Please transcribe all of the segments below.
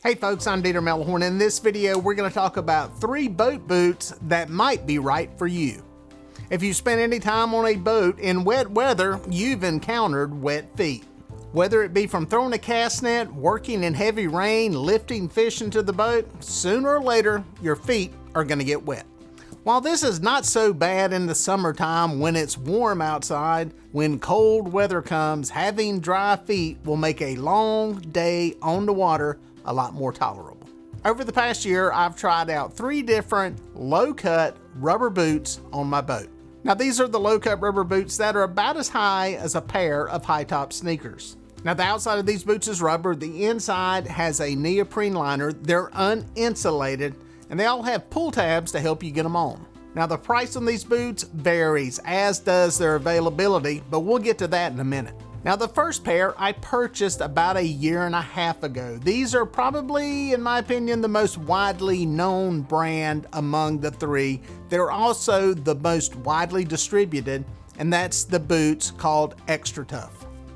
Hey folks, I'm Melhorn. In this video, we're going to talk about 3 boat boots that might be right for you. If you spend any time on a boat in wet weather, you've encountered wet feet. Whether it be from throwing a cast net, working in heavy rain, lifting fish into the boat, sooner or later, your feet are going to get wet. While this is not so bad in the summertime when it's warm outside, when cold weather comes, having dry feet will make a long day on the water a lot more tolerable. Over the past year, I've tried out 3 different low-cut rubber boots on my boat. Now these are the low-cut rubber boots that are about as high as a pair of high-top sneakers. Now the outside of these boots is rubber, the inside has a neoprene liner, they're uninsulated, and they all have pull tabs to help you get them on. Now the price on these boots varies, as does their availability, but we'll get to that in a minute. Now the first pair I purchased about 1.5 years ago. These are probably, in my opinion, the most widely known brand among the 3. They're also the most widely distributed, and that's the boots called Xtratuf.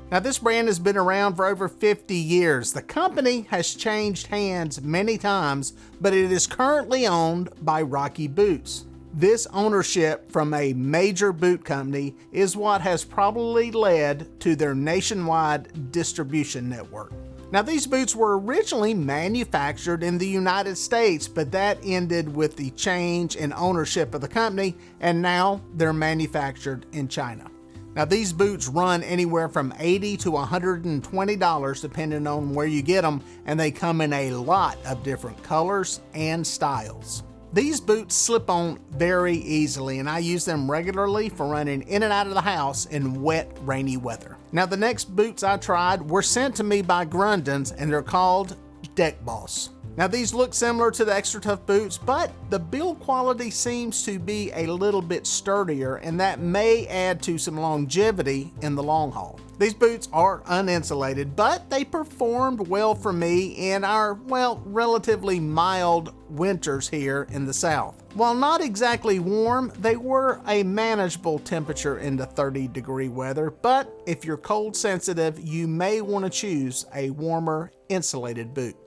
Now this brand has been around for over 50 years. The company has changed hands many times, but it is currently owned by Rocky Boots. This ownership from a major boot company is what has probably led to their nationwide distribution network. Now these boots were originally manufactured in the United States, but that ended with the change in ownership of the company, and now they're manufactured in China. Now these boots run anywhere from $80 to $120 depending on where you get them, and they come in a lot of different colors and styles. These boots slip on very easily, and I use them regularly for running in and out of the house in wet, rainy weather. Now the next boots I tried were sent to me by Grundens, and they're called Deck Boss. Now these look similar to the Xtratuf boots, but the build quality seems to be a little bit sturdier, and that may add to some longevity in the long haul. These boots are uninsulated, but they performed well for me in our, well, relatively mild winters here in the South. While not exactly warm, they were a manageable temperature in the 30-degree weather, but if you're cold sensitive, you may want to choose a warmer insulated boot.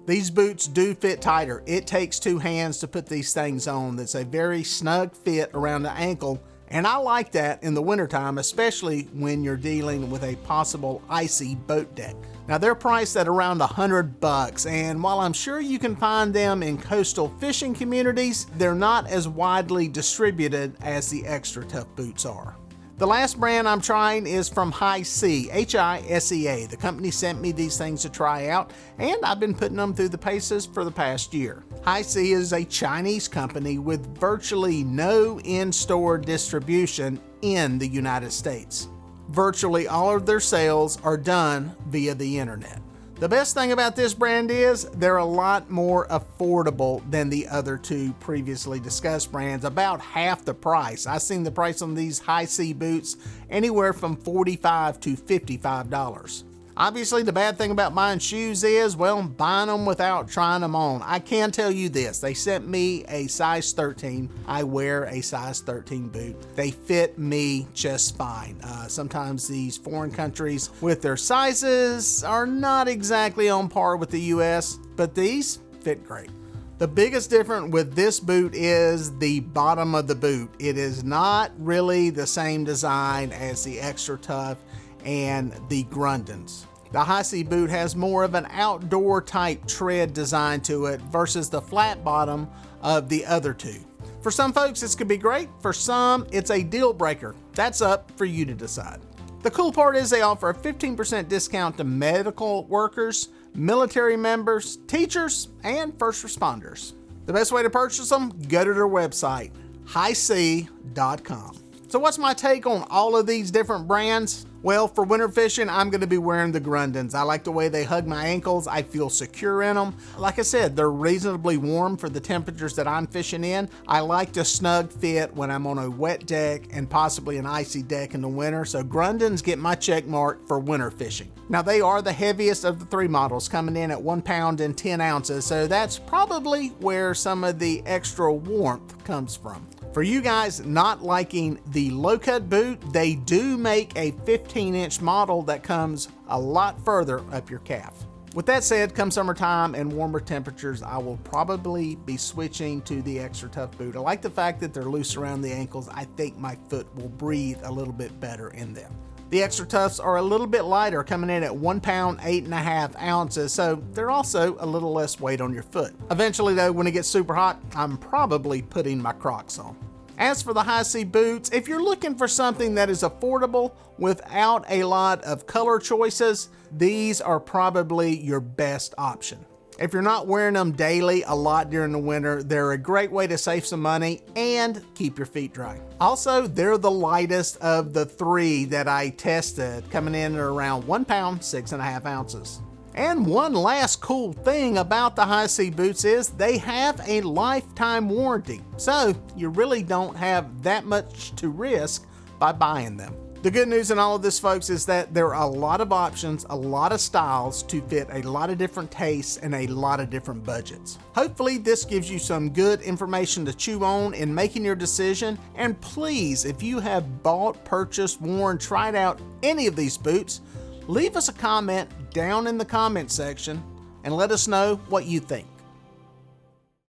These boots do fit tighter. It takes 2 hands to put these things on. That's a very snug fit around the ankle, and I like that in the wintertime, especially when you're dealing with a possible icy boat deck. Now they're priced at around $100, and while I'm sure you can find them in coastal fishing communities, they're not as widely distributed as the Xtratuf boots are. The last brand I'm trying is from HiSea, H-I-S-E-A. The company sent me these things to try out, and I've been putting them through the paces for the past year. HiSea is a Chinese company with virtually no in-store distribution in the United States. Virtually all of their sales are done via the internet. The best thing about this brand is they're a lot more affordable than the other 2 previously discussed brands, about half the price. I've seen the price on these HiSea boots anywhere from $45 to $55. Obviously, the bad thing about buying shoes is, well, buying them without trying them on. I can tell you this, they sent me a size 13. I wear a size 13 boot. They fit me just fine. Sometimes these foreign countries with their sizes are not exactly on par with the US, but these fit great. The biggest difference with this boot is the bottom of the boot. It is not really the same design as the Xtratuf and the Grundens. The HiSea boot has more of an outdoor type tread design to it versus the flat bottom of the other 2. For some folks this could be great, for some it's a deal breaker. That's up for you to decide. The cool part is they offer a 15% discount to medical workers, military members, teachers, and first responders. The best way to purchase them, go to their website, HiSea.com. So what's my take on all of these different brands? Well, for winter fishing, I'm going to be wearing the Grundens. I like the way they hug my ankles. I feel secure in them. Like I said, they're reasonably warm for the temperatures that I'm fishing in. I like the snug fit when I'm on a wet deck and possibly an icy deck in the winter. So Grundens get my check mark for winter fishing. Now they are the heaviest of the 3 models, coming in at 1 pound and 10 ounces. So that's probably where some of the extra warmth comes from. For you guys not liking the low-cut boot, they do make a 15-inch model that comes a lot further up your calf. With that said, come summertime and warmer temperatures, I will probably be switching to the Xtratuf boot. I like the fact that they're loose around the ankles. I think my foot will breathe a little bit better in them. The Xtratufs are a little bit lighter, coming in at 1 pound, 8.5 ounces, so they're also a little less weight on your foot. Eventually though, when it gets super hot, I'm probably putting my Crocs on. As for the HiSea boots, if you're looking for something that is affordable without a lot of color choices, these are probably your best option. If you're not wearing them daily a lot during the winter, they're a great way to save some money and keep your feet dry. Also, they're the lightest of the three that I tested, coming in at around 1 pound, 6.5 ounces. And one last cool thing about the HiSea boots is they have a lifetime warranty, so you really don't have that much to risk by buying them. The good news in all of this, folks, is that there are a lot of options, a lot of styles to fit a lot of different tastes and a lot of different budgets. Hopefully this gives you some good information to chew on in making your decision. And please, if you have bought, purchased, worn, tried out any of these boots, leave us a comment down in the comment section and let us know what you think.